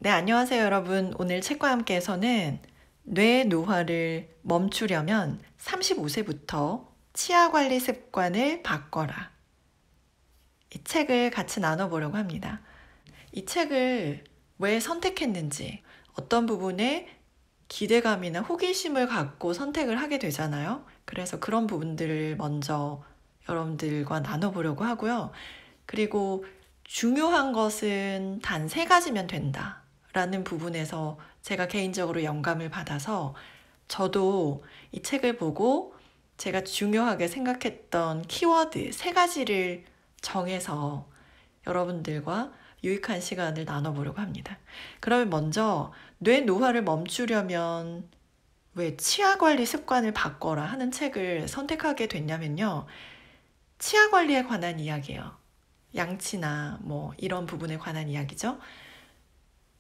네, 안녕하세요, 여러분. 오늘 책과 함께해서는 뇌 노화를 멈추려면 35세부터 치아 관리 습관을 바꿔라. 이 책을 같이 나눠보려고 합니다. 이 책을 왜 선택했는지, 어떤 부분에 기대감이나 호기심을 갖고 선택을 하게 되잖아요. 그래서 그런 부분들을 먼저 여러분들과 나눠보려고 하고요. 그리고 중요한 것은 단 3가지면 된다 라는 부분에서 제가 개인적으로 영감을 받아서 저도 이 책을 보고 제가 중요하게 생각했던 키워드 3가지를 정해서 여러분들과 유익한 시간을 나눠보려고 합니다. 그러면 먼저 뇌 노화를 멈추려면 왜 치아 관리 습관을 바꿔라 하는 책을 선택하게 됐냐면요. 치아 관리에 관한 이야기예요. 양치나 뭐 이런 부분에 관한 이야기죠.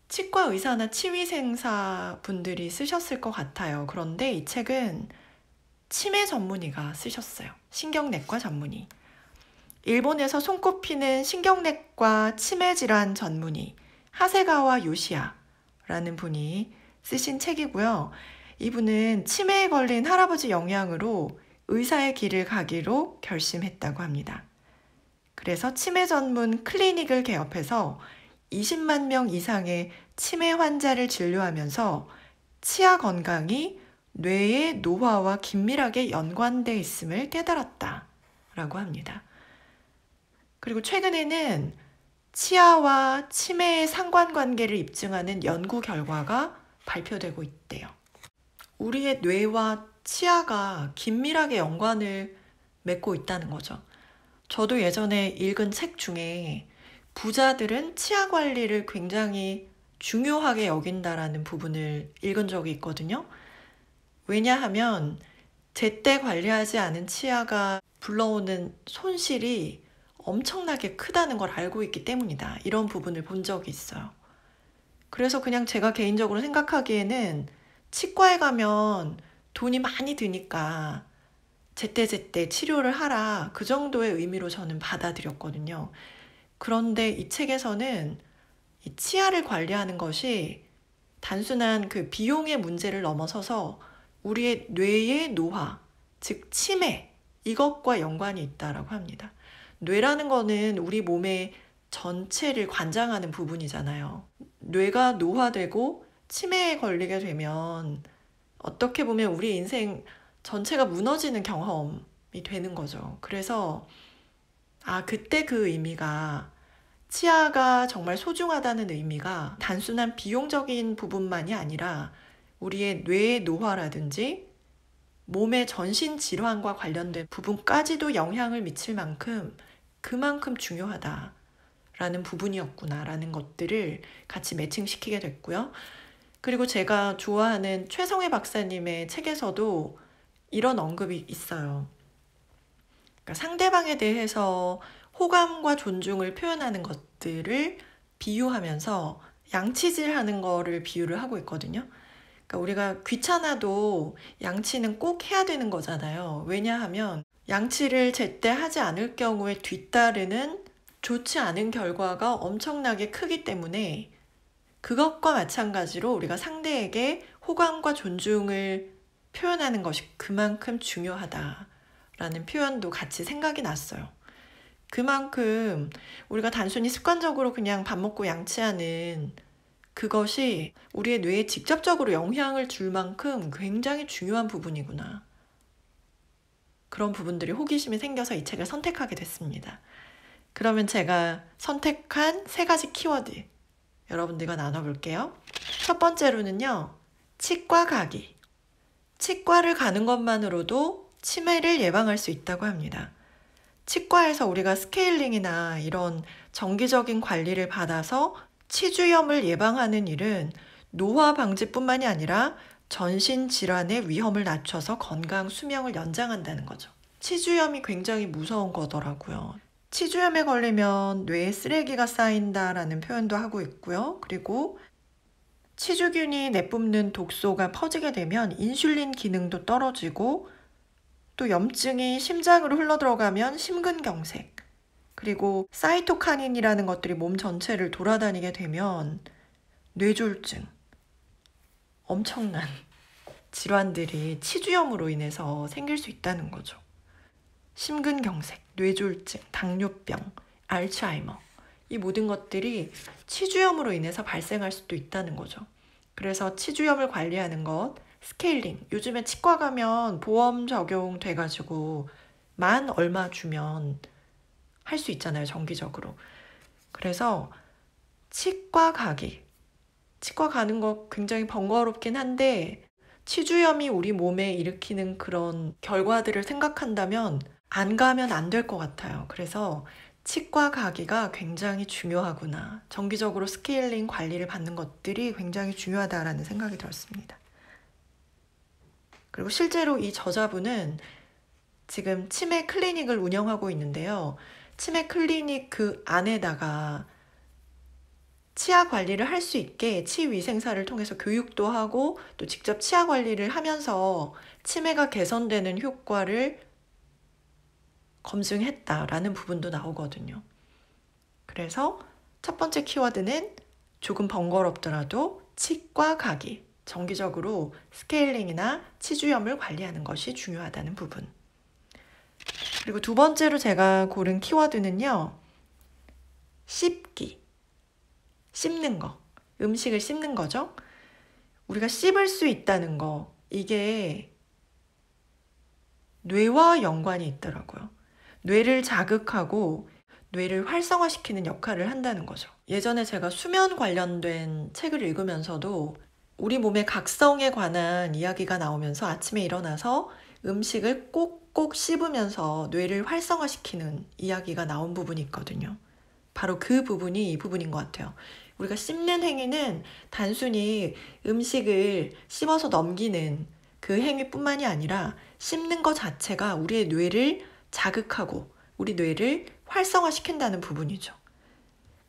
치과 의사나 치위생사 분들이 쓰셨을 것 같아요. 그런데 이 책은 치매 전문의가 쓰셨어요. 신경내과 전문의. 일본에서 손꼽히는 신경내과 치매 질환 전문의 하세가와 요시야라는 분이 쓰신 책이고요. 이분은 치매에 걸린 할아버지 영향으로 의사의 길을 가기로 결심했다고 합니다. 그래서 치매 전문 클리닉을 개업해서 20만 명 이상의 치매 환자를 진료하면서 치아 건강이 뇌의 노화와 긴밀하게 연관되어 있음을 깨달았다라고 합니다. 그리고 최근에는 치아와 치매의 상관관계를 입증하는 연구 결과가 발표되고 있대요. 우리의 뇌와 치아가 긴밀하게 연관을 맺고 있다는 거죠. 저도 예전에 읽은 책 중에 부자들은 치아 관리를 굉장히 중요하게 여긴다라는 부분을 읽은 적이 있거든요. 왜냐하면 제때 관리하지 않은 치아가 불러오는 손실이 엄청나게 크다는 걸 알고 있기 때문이다. 이런 부분을 본 적이 있어요. 그래서 그냥 제가 개인적으로 생각하기에는 치과에 가면 돈이 많이 드니까 제때제때 치료를 하라. 그 정도의 의미로 저는 받아들였거든요. 그런데 이 책에서는 이 치아를 관리하는 것이 단순한 그 비용의 문제를 넘어서서 우리의 뇌의 노화, 즉 치매, 이것과 연관이 있다라고 합니다. 뇌라는 거는 우리 몸의 전체를 관장하는 부분이잖아요. 뇌가 노화되고 치매에 걸리게 되면 어떻게 보면 우리 인생 전체가 무너지는 경험이 되는 거죠. 그래서 그때 그 의미가 치아가 정말 소중하다는 의미가 단순한 비용적인 부분만이 아니라 우리의 뇌의 노화라든지 몸의 전신 질환과 관련된 부분까지도 영향을 미칠 만큼 그만큼 중요하다라는 부분이었구나라는 것들을 같이 매칭시키게 됐고요. 그리고 제가 좋아하는 최성애 박사님의 책에서도 이런 언급이 있어요. 그러니까 상대방에 대해서 호감과 존중을 표현하는 것들을 비유하면서 양치질하는 거를 비유를 하고 있거든요. 그러니까 우리가 귀찮아도 양치는 꼭 해야 되는 거잖아요. 왜냐하면 양치를 제때 하지 않을 경우에 뒤따르는 좋지 않은 결과가 엄청나게 크기 때문에 그것과 마찬가지로 우리가 상대에게 호감과 존중을 표현하는 것이 그만큼 중요하다라는 표현도 같이 생각이 났어요. 그만큼 우리가 단순히 습관적으로 그냥 밥 먹고 양치하는 그것이 우리의 뇌에 직접적으로 영향을 줄 만큼 굉장히 중요한 부분이구나. 그런 부분들이 호기심이 생겨서 이 책을 선택하게 됐습니다. 그러면 제가 선택한 3가지 키워드 여러분들과 나눠볼게요. 첫 번째로는요, 치과 가기. 치과를 가는 것만으로도 치매를 예방할 수 있다고 합니다. 치과에서 우리가 스케일링이나 이런 정기적인 관리를 받아서 치주염을 예방하는 일은 노화 방지뿐만이 아니라 전신 질환의 위험을 낮춰서 건강 수명을 연장한다는 거죠. 치주염이 굉장히 무서운 거더라고요. 치주염에 걸리면 뇌에 쓰레기가 쌓인다라는 표현도 하고 있고요. 그리고 치주균이 내뿜는 독소가 퍼지게 되면 인슐린 기능도 떨어지고 또 염증이 심장으로 흘러들어가면 심근경색, 그리고 사이토카닌이라는 것들이 몸 전체를 돌아다니게 되면 뇌졸중, 엄청난 질환들이 치주염으로 인해서 생길 수 있다는 거죠. 심근경색, 뇌졸중, 당뇨병, 알츠하이머, 이 모든 것들이 치주염으로 인해서 발생할 수도 있다는 거죠. 그래서 치주염을 관리하는 것, 스케일링, 요즘에 치과 가면 보험 적용돼가지고 만 얼마 주면 할 수 있잖아요, 정기적으로. 그래서 치과 가는 거 굉장히 번거롭긴 한데 치주염이 우리 몸에 일으키는 그런 결과들을 생각한다면 안 가면 안 될 것 같아요. 그래서 치과 가기가 굉장히 중요하구나. 정기적으로 스케일링 관리를 받는 것들이 굉장히 중요하다라는 생각이 들었습니다. 그리고 실제로 이 저자분은 지금 치매 클리닉을 운영하고 있는데요. 치매 클리닉 그 안에다가 치아 관리를 할 수 있게 치위생사를 통해서 교육도 하고 또 직접 치아 관리를 하면서 치매가 개선되는 효과를 검증했다라는 부분도 나오거든요. 그래서 첫 번째 키워드는 조금 번거롭더라도 치과 가기, 정기적으로 스케일링이나 치주염을 관리하는 것이 중요하다는 부분. 그리고 두 번째로 제가 고른 키워드는요. 씹기, 씹는 거, 음식을 씹는 거죠. 우리가 씹을 수 있다는 거, 이게 뇌와 연관이 있더라고요. 뇌를 자극하고 뇌를 활성화시키는 역할을 한다는 거죠. 예전에 제가 수면 관련된 책을 읽으면서도 우리 몸의 각성에 관한 이야기가 나오면서 아침에 일어나서 음식을 꼭꼭 씹으면서 뇌를 활성화시키는 이야기가 나온 부분이 있거든요. 바로 그 부분이 이 부분인 것 같아요. 우리가 씹는 행위는 단순히 음식을 씹어서 넘기는 그 행위뿐만이 아니라 씹는 것 자체가 우리의 뇌를 자극하고 우리 뇌를 활성화시킨다는 부분이죠.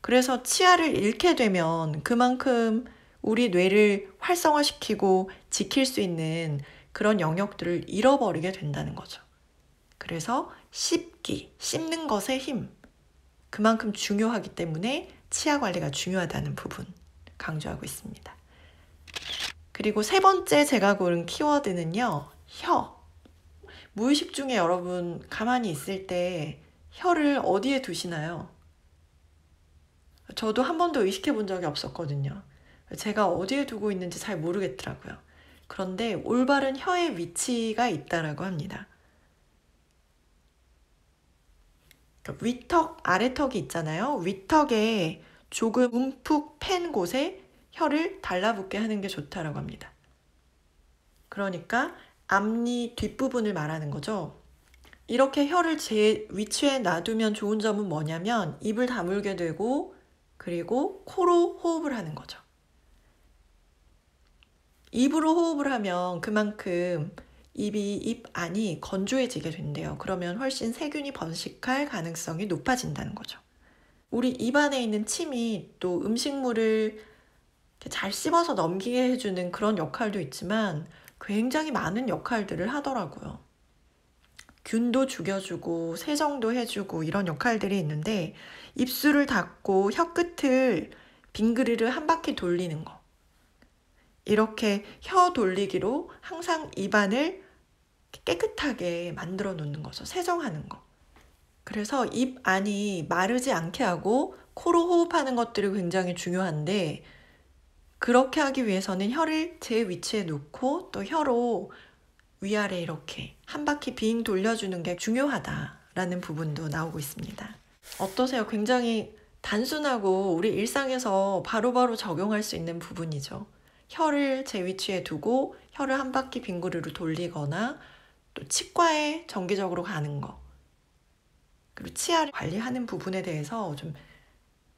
그래서 치아를 잃게 되면 그만큼 우리 뇌를 활성화시키고 지킬 수 있는 그런 영역들을 잃어버리게 된다는 거죠. 그래서 씹기, 씹는 것의 힘, 그만큼 중요하기 때문에 치아 관리가 중요하다는 부분 강조하고 있습니다. 그리고 세 번째 제가 고른 키워드는요. 혀. 무의식 중에 여러분 가만히 있을 때 혀를 어디에 두시나요? 저도 한 번도 의식해 본 적이 없었거든요. 제가 어디에 두고 있는지 잘 모르겠더라고요. 그런데 올바른 혀의 위치가 있다라고 합니다. 위턱, 아래턱이 있잖아요. 위턱에 조금 움푹 팬 곳에 혀를 달라붙게 하는 게 좋다라고 합니다. 그러니까 앞니 뒷부분을 말하는 거죠. 이렇게 혀를 제 위치에 놔두면 좋은 점은 뭐냐면 입을 다물게 되고 그리고 코로 호흡을 하는 거죠. 입으로 호흡을 하면 그만큼 입 안이 건조해지게 된대요. 그러면 훨씬 세균이 번식할 가능성이 높아진다는 거죠. 우리 입 안에 있는 침이 또 음식물을 잘 씹어서 넘기게 해주는 그런 역할도 있지만 굉장히 많은 역할들을 하더라고요. 균도 죽여주고 세정도 해주고 이런 역할들이 있는데 입술을 닫고 혀 끝을 빙그르르 한 바퀴 돌리는 거. 이렇게 혀 돌리기로 항상 입안을 깨끗하게 만들어 놓는 거죠. 세정하는 거. 그래서 입 안이 마르지 않게 하고 코로 호흡하는 것들이 굉장히 중요한데 그렇게 하기 위해서는 혀를 제 위치에 놓고 또 혀로 위아래 이렇게 한 바퀴 빙 돌려주는 게 중요하다라는 부분도 나오고 있습니다. 어떠세요? 굉장히 단순하고 우리 일상에서 바로바로 적용할 수 있는 부분이죠. 혀를 제 위치에 두고 혀를 한 바퀴 빙그르르 돌리거나 또 치과에 정기적으로 가는 거 그리고 치아를 관리하는 부분에 대해서 좀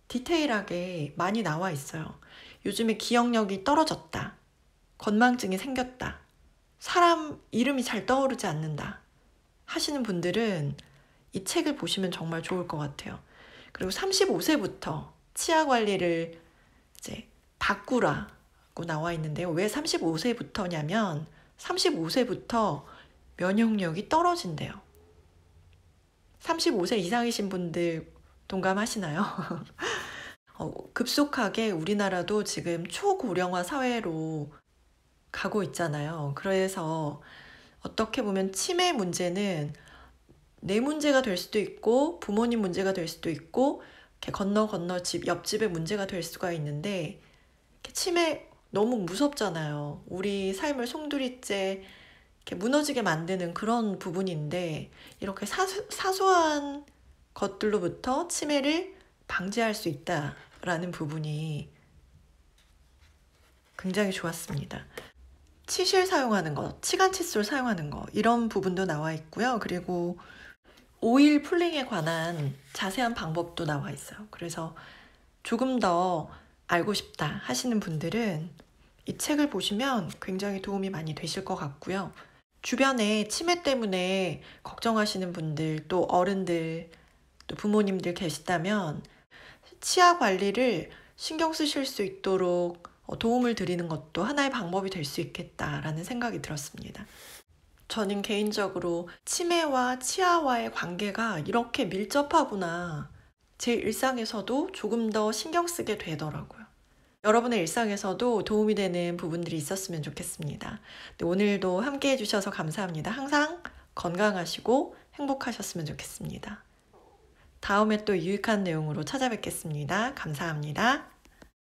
디테일하게 많이 나와 있어요. 요즘에 기억력이 떨어졌다. 건망증이 생겼다. 사람 이름이 잘 떠오르지 않는다. 하시는 분들은 이 책을 보시면 정말 좋을 것 같아요. 그리고 35세부터 치아 관리를 이제 바꾸라고 나와 있는데요. 왜 35세부터냐면 35세부터 면역력이 떨어진대요. 35세 이상이신 분들 동감하시나요? 급속하게 우리나라도 지금 초고령화 사회로 가고 있잖아요. 그래서 어떻게 보면 치매 문제는 내 문제가 될 수도 있고 부모님 문제가 될 수도 있고 이렇게 건너 집 옆집의 문제가 될 수가 있는데 치매 너무 무섭잖아요. 우리 삶을 송두리째 이렇게 무너지게 만드는 그런 부분인데 이렇게 사소한 것들로부터 치매를 방지할 수 있다라는 부분이 굉장히 좋았습니다. 치실 사용하는 거, 치간 칫솔 사용하는 거 이런 부분도 나와 있고요. 그리고 오일 풀링에 관한 자세한 방법도 나와 있어요. 그래서 조금 더 알고 싶다 하시는 분들은 이 책을 보시면 굉장히 도움이 많이 되실 것 같고요. 주변에 치매 때문에 걱정하시는 분들, 또 어른들, 또 부모님들 계시다면 치아 관리를 신경 쓰실 수 있도록 도움을 드리는 것도 하나의 방법이 될 수 있겠다라는 생각이 들었습니다. 저는 개인적으로 치매와 치아와의 관계가 이렇게 밀접하구나. 제 일상에서도 조금 더 신경 쓰게 되더라고요. 여러분의 일상에서도 도움이 되는 부분들이 있었으면 좋겠습니다. 네, 오늘도 함께 해주셔서 감사합니다. 항상 건강하시고 행복하셨으면 좋겠습니다. 다음에 또 유익한 내용으로 찾아뵙겠습니다. 감사합니다.